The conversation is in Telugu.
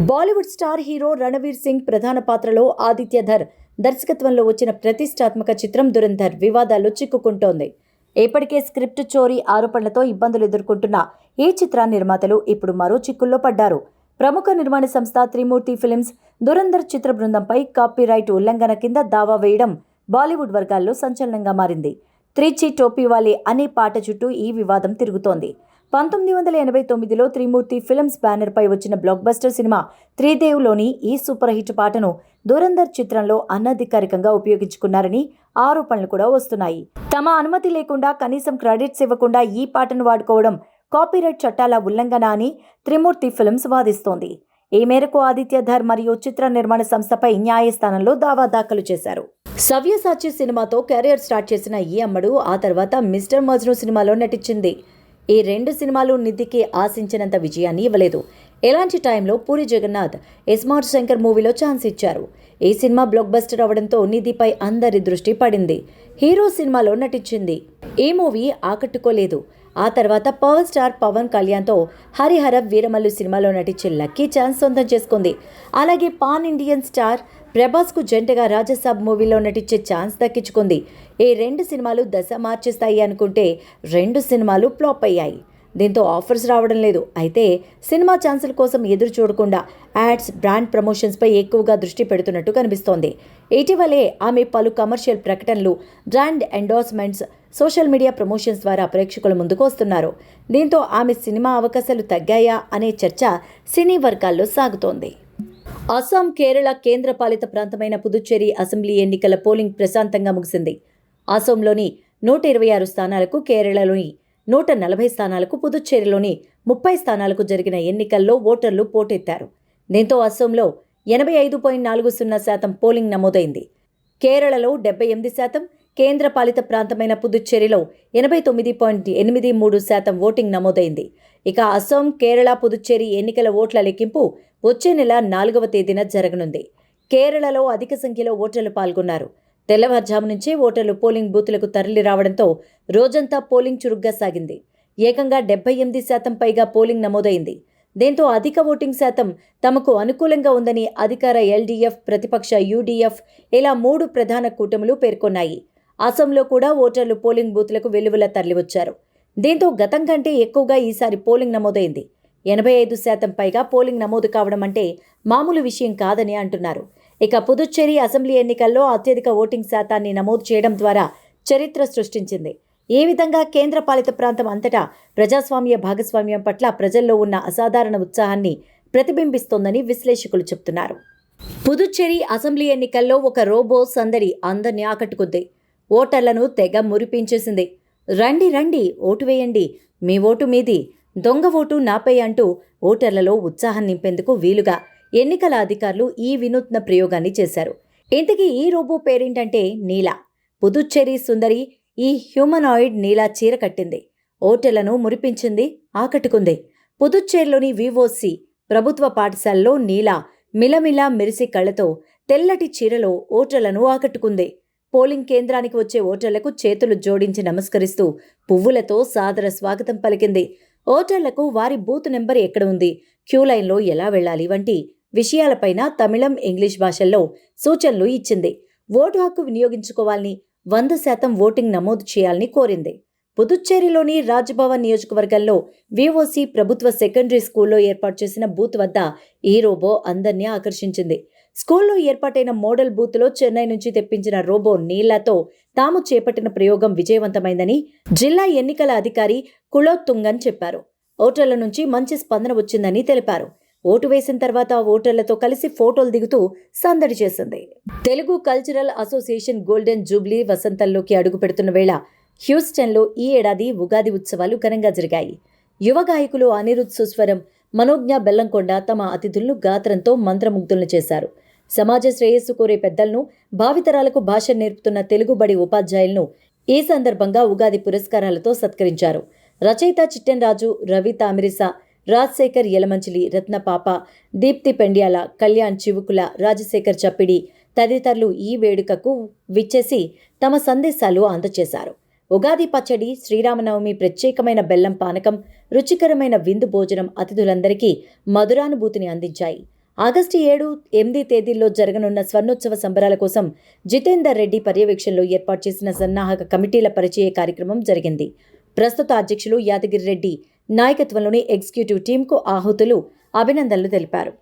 బాలీవుడ్ స్టార్ హీరో రణవీర్ సింగ్ ప్రధాన పాత్రలో ఆదిత్య ధర్ దర్శకత్వంలో వచ్చిన ప్రతిష్టాత్మక చిత్రం దురంధర్ వివాదాల్లో చిక్కుకుంటోంది. ఇప్పటికే స్క్రిప్ట్ చోరీ ఆరోపణలతో ఇబ్బందులు ఎదుర్కొంటున్న ఈ చిత్ర నిర్మాతలు ఇప్పుడు మరో చిక్కుల్లో పడ్డారు. ప్రముఖ నిర్మాణ సంస్థ త్రిమూర్తి ఫిల్మ్స్ దురంధర్ చిత్ర బృందంపై కాపీరైట్ ఉల్లంఘన కింద దావా వేయడం బాలీవుడ్ వర్గాల్లో సంచలనంగా మారింది. త్రిచి టోపీవాలే అనే పాట చుట్టూ ఈ వివాదం తిరుగుతోంది. 1989లో త్రిమూర్తి ఫిల్మ్స్ బ్యానర్పై వచ్చిన బ్లాక్బస్టర్ సినిమా త్రిదేవ్లోని ఈ సూపర్ హిట్ పాటను దురంధర్ చిత్రంలో అనధికారికంగా ఉపయోగించుకున్నారని ఆరోపణలు కూడా వస్తున్నాయి. తమ అనుమతి లేకుండా కనీసం క్రెడిట్స్ ఇవ్వకుండా ఈ పాటను వాడుకోవడం కాపీరైట్ చట్టాల ఉల్లంఘన అని త్రిమూర్తి ఫిల్మ్స్ వాదిస్తోంది. ఈ మేరకు ఆదిత్య ధర్ మరియు చిత్ర నిర్మాణ సంస్థపై న్యాయస్థానంలో దావా దాఖలు చేశారు. సవ్యసాచి సినిమాతో కెరీర్ స్టార్ట్ చేసిన ఈ అమ్మడు ఆ తర్వాత మిస్టర్ మజ్ను సినిమాలో నటించింది. ఈ రెండు సినిమాలు నిధికి ఆశించినంత విజయాన్ని ఇవ్వలేదు. ఇలాంటి టైంలో పూరి జగన్నాథ్ ఎస్మార్ట్ శంకర్ మూవీలో ఛాన్స్ ఇచ్చారు. ఈ సినిమా బ్లాక్ బస్టర్ అవడంతో నిధిపై అందరి దృష్టి పడింది. హీరో సినిమాలో నటించింది. ఈ మూవీ ఆకట్టుకోలేదు. ఆ తర్వాత పవర్ స్టార్ పవన్ కళ్యాణ్తో హరిహర వీరమల్లు సినిమాలో నటించే లక్కీ ఛాన్స్ సొంతం చేసుకుంది. అలాగే పాన్ ఇండియన్ స్టార్ ప్రభాస్కు జంటగా రాజసాబ్ మూవీలో నటించే ఛాన్స్ దక్కించుకుంది. ఈ రెండు సినిమాలు దశ మార్చేస్తాయి అనుకుంటే రెండు సినిమాలు ఫ్లాప్ అయ్యాయి. దీంతో ఆఫర్స్ రావడం లేదు. అయితే సినిమా ఛాన్సుల కోసం ఎదురు చూడకుండా యాడ్స్, బ్రాండ్ ప్రమోషన్స్పై ఎక్కువగా దృష్టి పెడుతున్నట్టు కనిపిస్తోంది. ఇటీవలే ఆమె పలు కమర్షియల్ ప్రకటనలు, brand endorsements, social media promotions ద్వారా ప్రేక్షకుల ముందుకు వస్తున్నారు. దీంతో ఆమె సినిమా అవకాశాలు తగ్గాయా అనే చర్చ సినీ వర్గాల్లో సాగుతోంది. అస్సాం, కేరళ కేంద్రపాలిత ప్రాంతమైన పుదుచ్చేరి అసెంబ్లీ ఎన్నికల పోలింగ్ ప్రశాంతంగా ముగిసింది. అస్సాంలోని 126 స్థానాలకు, కేరళలోని 140 స్థానాలకు, పుదుచ్చేరిలోని 30 స్థానాలకు జరిగిన ఎన్నికల్లో ఓటర్లు పోటెత్తారు. దీంతో అస్సాంలో 85.40% పోలింగ్ నమోదైంది. కేరళలో 78%, కేంద్రపాలిత ప్రాంతమైన పుదుచ్చేరిలో 89.83% ఓటింగ్ నమోదైంది. ఇక అస్సాం, కేరళ, పుదుచ్చేరి ఎన్నికల ఓట్ల లెక్కింపు వచ్చే నెల 4వ తేదీన జరగనుంది. కేరళలో అధిక సంఖ్యలో ఓటర్లు పాల్గొన్నారు. తెల్లవారుజాము నుంచే ఓటర్లు పోలింగ్ బూతులకు తరలి రావడంతో రోజంతా పోలింగ్ చురుగ్గా సాగింది. ఏకంగా 78% పైగా పోలింగ్ నమోదైంది. దీంతో అధిక ఓటింగ్ శాతం తమకు అనుకూలంగా ఉందని అధికార ఎల్డీఎఫ్, ప్రతిపక్ష యూడీఎఫ్ ఇలా 3 ప్రధాన కూటములు పేర్కొన్నాయి. అసోంలో కూడా ఓటర్లు పోలింగ్ బూత్లకు వెలువలా తరలివచ్చారు. దీంతో గతం కంటే ఎక్కువగా ఈసారి పోలింగ్ నమోదైంది. 85% పైగా పోలింగ్ నమోదు కావడం అంటే మామూలు విషయం కాదని అంటున్నారు. ఇక పుదుచ్చేరి అసెంబ్లీ ఎన్నికల్లో అత్యధిక ఓటింగ్ శాతాన్ని నమోదు చేయడం ద్వారా చరిత్ర సృష్టించింది. ఈ విధంగా కేంద్రపాలిత ప్రాంతం అంతటా ప్రజాస్వామ్య భాగస్వామ్యం పట్ల ప్రజల్లో ఉన్న అసాధారణ ఉత్సాహాన్ని ప్రతిబింబిస్తోందని విశ్లేషకులు చెబుతున్నారు. పుదుచ్చేరి అసెంబ్లీ ఎన్నికల్లో ఒక రోబో సందడి అందరినీ ఆకట్టుకుంది. ఓటర్లను తెగ మురిపించేసింది. రండి రండి, ఓటు వేయండి, మీ ఓటు మీది, దొంగ ఓటు నాపై అంటూ ఓటర్లలో ఉత్సాహం నింపేందుకు వీలుగా ఎన్నికల అధికారులు ఈ వినూత్న ప్రయోగాన్ని చేశారు. ఇంతకీ ఈ రోబో పేరేంటంటే నీలా. పుదుచ్చేరి సుందరి ఈ హ్యూమనాయిడ్ నీలా చీర కట్టింది. ఓటర్లను మురిపించింది, ఆకట్టుకుంది. పుదుచ్చేరిలోని వివోసి ప్రభుత్వ పాఠశాలలో నీలా మిలమిలా మెరిసి కళ్లతో తెల్లటి చీరలో ఓటర్లను ఆకట్టుకుంది. పోలింగ్ కేంద్రానికి వచ్చే ఓటర్లకు చేతులు జోడించి నమస్కరిస్తూ పువ్వులతో సాదర స్వాగతం పలికింది. ఓటర్లకు వారి బూత్ నెంబర్ ఎక్కడ ఉంది, క్యూ లైన్లో ఎలా వెళ్లాలి వంటి విషయాలపైన తమిళం, ఇంగ్లీష్ భాషల్లో సూచనలు ఇచ్చింది. ఓటు హక్కు వినియోగించుకోవాలని, 100% ఓటింగ్ నమోదు చేయాలని కోరింది. పుదుచ్చేరిలోని రాజ్భవన్ నియోజకవర్గంలో విఓసి ప్రభుత్వ సెకండరీ స్కూల్లో ఏర్పాటు చేసిన బూత్ వద్ద ఈ రోబో అందర్నీ ఆకర్షించింది. స్కూల్లో ఏర్పాటైన మోడల్ బూత్లో చెన్నై నుంచి తెప్పించిన రోబో నీళ్లతో తాము చేపట్టిన ప్రయోగం విజయవంతమైందని జిల్లా ఎన్నికల అధికారి కులోత్తుంగన్ చెప్పారు. ఓటర్ల నుంచి మంచి స్పందన వచ్చిందని తెలిపారు. ఓటు వేసిన తర్వాత ఓటర్లతో కలిసి ఫోటోలు దిగుతూ సందడి చేసింది. Telugu cultural association golden jubilee వసంతంలోకి అడుగు పెడుతున్న వేళ హ్యూస్టన్లో ఈ ఏడాది ఉగాది ఉత్సవాలు ఘనంగా జరిగాయి. యువ గాయకులు అనిరుద్ సుస్వరం, మనోజ్ఞ బెల్లంకొండ తమ అతిథులను గాత్రంతో మంత్రముగ్ధులను చేశారు. సమాజ శ్రేయస్సు కోరే పెద్దలను, భావితరాలకు భాష నేర్పుతున్న తెలుగుబడి ఉపాధ్యాయులను ఈ సందర్భంగా ఉగాది పురస్కారాలతో సత్కరించారు. రచయిత చిట్టెన్రాజు, రవి తామిరిస, రాజశేఖర్ యలమంచిలి, రత్నపాప, దీప్తి పెండ్యాల, కళ్యాణ్ చివుకుల, రాజశేఖర్ చప్పిడి తదితరులు ఈ వేడుకకు విచ్చేసి తమ సందేశాలు అందజేశారు. ఉగాది పచ్చడి, శ్రీరామనవమి ప్రత్యేకమైన బెల్లం పానకం, రుచికరమైన విందు భోజనం అతిథులందరికీ మధురానుభూతిని అందించాయి. ఆగస్టు 7, 8 తేదీల్లో జరగనున్న స్వర్ణోత్సవ సంబరాల కోసం జితేందర్ రెడ్డి పర్యవేక్షణలో ఏర్పాటు చేసిన సన్నాహక కమిటీల పరిచయ కార్యక్రమం జరిగింది. ప్రస్తుత అధ్యక్షులు యాదగిరి రెడ్డి నాయకత్వంలోని ఎగ్జిక్యూటివ్ టీంకు ఆహుతులు అభినందనలు తెలిపారు.